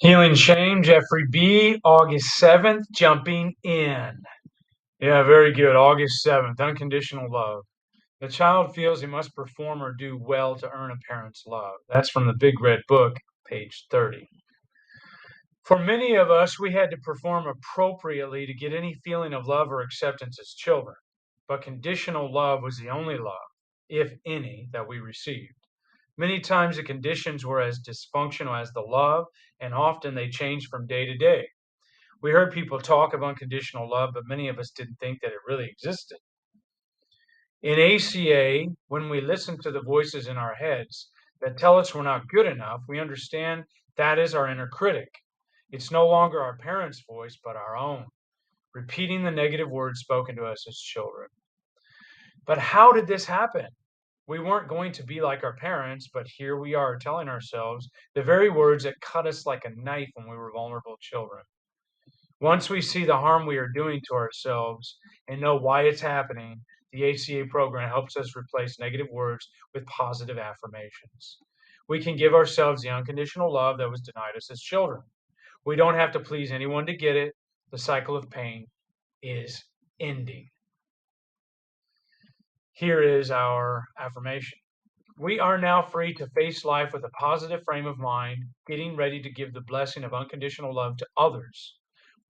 Healing Shame, Jeffrey B., August 7th, jumping in. Yeah, very good. August 7th, unconditional love. The child feels he must perform or do well to earn a parent's love. That's from the Big Red Book, page 30. For many of us, we had to perform appropriately to get any feeling of love or acceptance as children. But conditional love was the only love, if any, that we received. Many times the conditions were as dysfunctional as the love, and often they changed from day to day. We heard people talk of unconditional love, but many of us didn't think that it really existed. In ACA, when we listen to the voices in our heads that tell us we're not good enough, we understand that is our inner critic. It's no longer our parents' voice, but our own, repeating the negative words spoken to us as children. But how did this happen? We weren't going to be like our parents, but here we are telling ourselves the very words that cut us like a knife when we were vulnerable children. Once we see the harm we are doing to ourselves and know why it's happening, the ACA program helps us replace negative words with positive affirmations. We can give ourselves the unconditional love that was denied us as children. We don't have to please anyone to get it. The cycle of pain is ending. Here is our affirmation. We are now free to face life with a positive frame of mind, getting ready to give the blessing of unconditional love to others.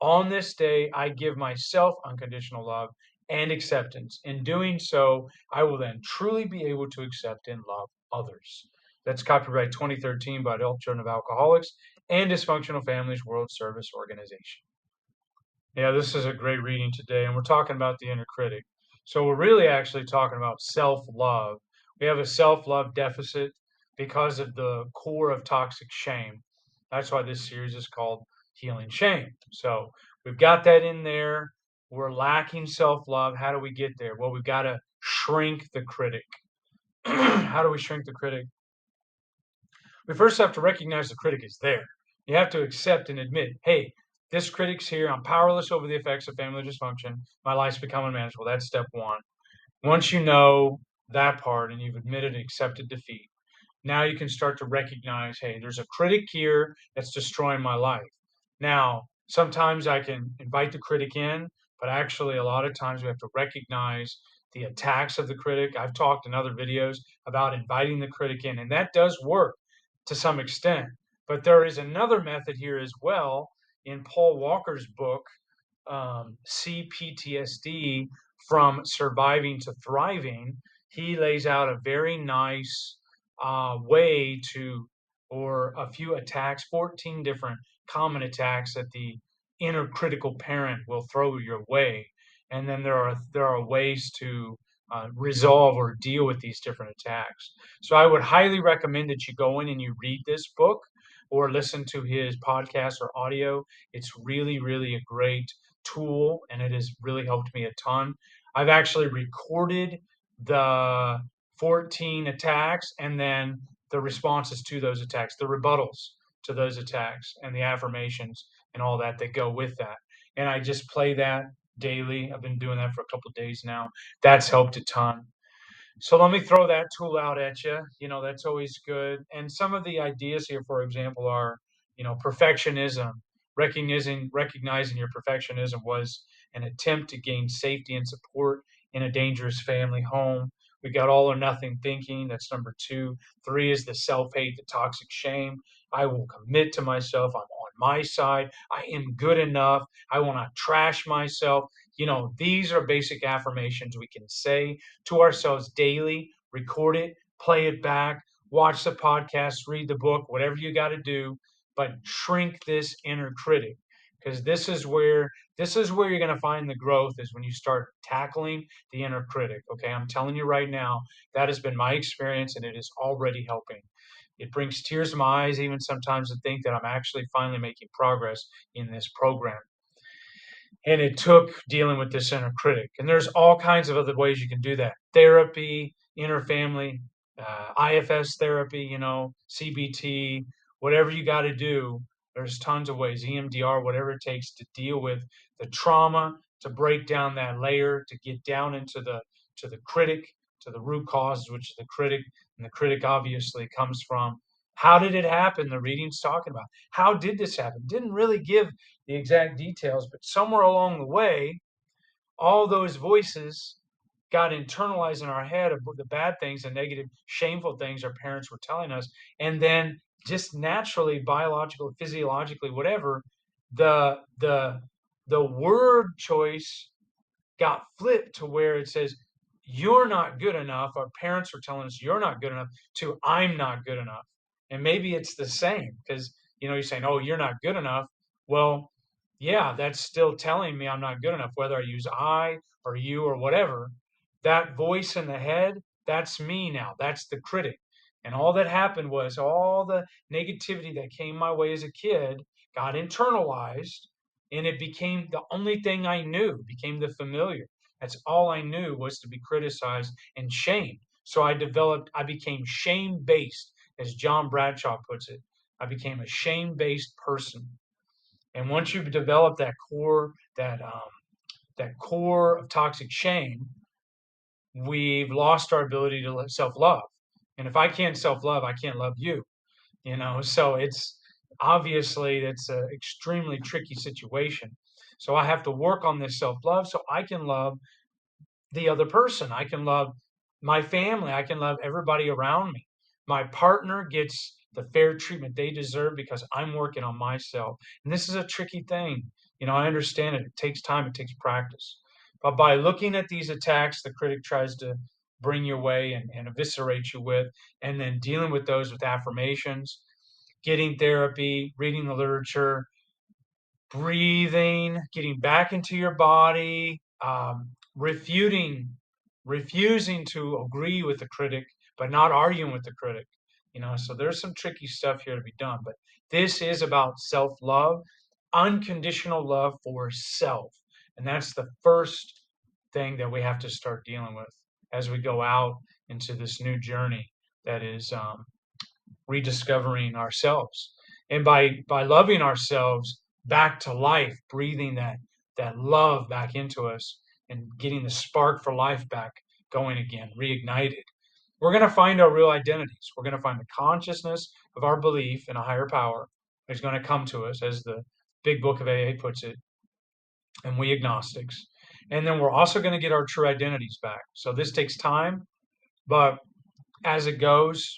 On this day, I give myself unconditional love and acceptance. In doing so, I will then truly be able to accept and love others. That's copyright 2013 by Adult Children of Alcoholics and Dysfunctional Families World Service Organization. Yeah, this is a great reading today, and we're talking about the inner critic. So we're really actually talking about self-love. We have a self-love deficit because of the core of toxic shame. That's why this series is called Healing Shame. So we've got that in there. We're lacking self-love. How do we get there? Well, we've got to shrink the critic. How do we shrink the critic? We first have to recognize the critic is there. You have to accept and admit, hey, this critic's here. I'm powerless over the effects of family dysfunction. My life's become unmanageable. That's step one. Once you know that part and you've admitted and accepted defeat, now you can start to recognize, hey, there's a critic here that's destroying my life. Now, sometimes I can invite the critic in, but actually, a lot of times we have to recognize the attacks of the critic. I've talked in other videos about inviting the critic in, and that does work to some extent. But there is another method here as well in Paul Walker's book, CPTSD from Surviving to Thriving. He lays out a very nice way to, or a few attacks, 14 different common attacks that the inner critical parent will throw your way. And then there are ways to resolve or deal with these different attacks. So I would highly recommend that you go in and you read this book or listen to his podcast or audio. It's really, really a great tool, and it has really helped me a ton. I've actually recorded the 14 attacks and then the responses to those attacks, the rebuttals to those attacks, and the affirmations and all that that go with that. And I just play that daily. I've been doing that for a couple of days now. That's helped a ton. So let me throw that tool out at you. That's always good. And some of the ideas here, for example, are, perfectionism. Recognizing your perfectionism was an attempt to gain safety and support in a dangerous family home. We got all or nothing thinking. That's number two. Three is the self-hate, the toxic shame. I will commit to myself. I'm on my side. I am good enough. I will not trash myself. These are basic affirmations we can say to ourselves daily, record it, play it back, watch the podcast, read the book, whatever you got to do, but shrink this inner critic, because this is where you're going to find the growth, is when you start tackling the inner critic. Okay, I'm telling you right now, that has been my experience, and it is already helping. It brings tears to my eyes even sometimes to think that I'm actually finally making progress in this program. And it took dealing with this inner critic. And there's all kinds of other ways you can do that. Therapy, inner family, IFS therapy, CBT, whatever you got to do. There's tons of ways, EMDR, whatever it takes to deal with the trauma, to break down that layer, to get down into the critic, to the root causes, which is the critic. And the critic obviously comes from How did it happen? The reading's talking about how did this happen? Didn't really give the exact details, but somewhere along the way, all those voices got internalized in our head of the bad things and negative, shameful things our parents were telling us. And then just naturally, biological, physiologically, whatever, the the the word choice got flipped to where it says, you're not good enough. Our parents were telling us you're not good enough to I'm not good enough. And maybe it's the same because, you're saying, oh, you're not good enough. Well, yeah, that's still telling me I'm not good enough, whether I use I or you or whatever. That voice in the head, that's me now. That's the critic. And all that happened was all the negativity that came my way as a kid got internalized and it became the only thing I knew, became the familiar. That's all I knew was to be criticized and shamed. So I became shame based, as John Bradshaw puts it. I became a shame based person. And once you've developed that core of toxic shame, we've lost our ability to self love. And if I can't self love, I can't love you. So it's obviously it's an extremely tricky situation. So I have to work on this self love so I can love the other person. I can love my family. I can love everybody around me. My partner gets the fair treatment they deserve because I'm working on myself. And this is a tricky thing. I understand it. It takes time, it takes practice. But by looking at these attacks the critic tries to bring your way and eviscerate you with, and then dealing with those with affirmations, getting therapy, reading the literature, breathing, getting back into your body, refusing to agree with the critic, but not arguing with the critic. So there's some tricky stuff here to be done. But this is about self love, unconditional love for self. And that's the first thing that we have to start dealing with as we go out into this new journey that is rediscovering ourselves. And by loving ourselves back to life, breathing that love back into us and getting the spark for life back going again, reignited, we're going to find our real identities. We're going to find the consciousness of our belief in a higher power is going to come to us, as the big book of AA puts it, and we agnostics. And then we're also going to get our true identities back. So this takes time, but as it goes,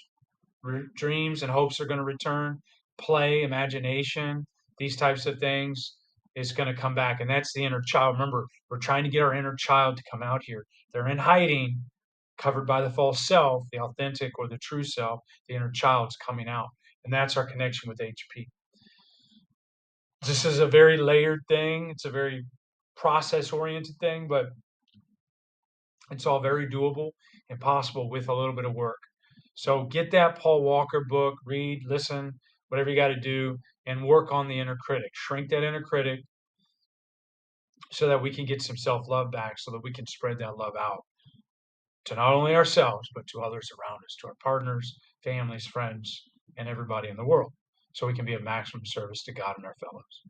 dreams and hopes are going to return. Play, imagination, these types of things is going to come back. And that's the inner child. Remember, we're trying to get our inner child to come out here. They're in hiding, covered by the false self, the authentic or the true self. The inner child's coming out. And that's our connection with HP. This is a very layered thing. It's a very process oriented thing, but it's all very doable and possible with a little bit of work. So get that Paul Walker book, read, listen, whatever you got to do, and work on the inner critic. Shrink that inner critic so that we can get some self love back, so that we can spread that love out to not only ourselves, but to others around us, to our partners, families, friends, and everybody in the world, so we can be of maximum service to God and our fellows.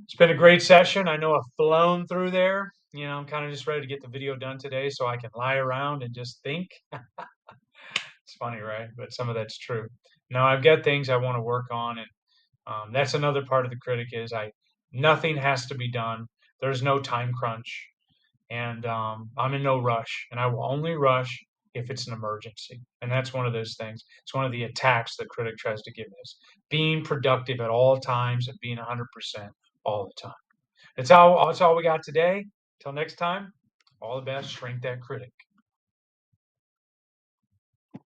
It's been a great session. I know I've flown through there. I'm kind of just ready to get the video done today so I can lie around and just think. It's funny, right? But some of that's true. Now I've got things I want to work on, and that's another part of the critic is nothing has to be done. There's no time crunch, and I'm in no rush, and I will only rush if it's an emergency. And that's one of those things. It's one of the attacks the critic tries to give us: being productive at all times and being 100% all the time. That's all we got today. Till next time, all the best. Shrink that critic.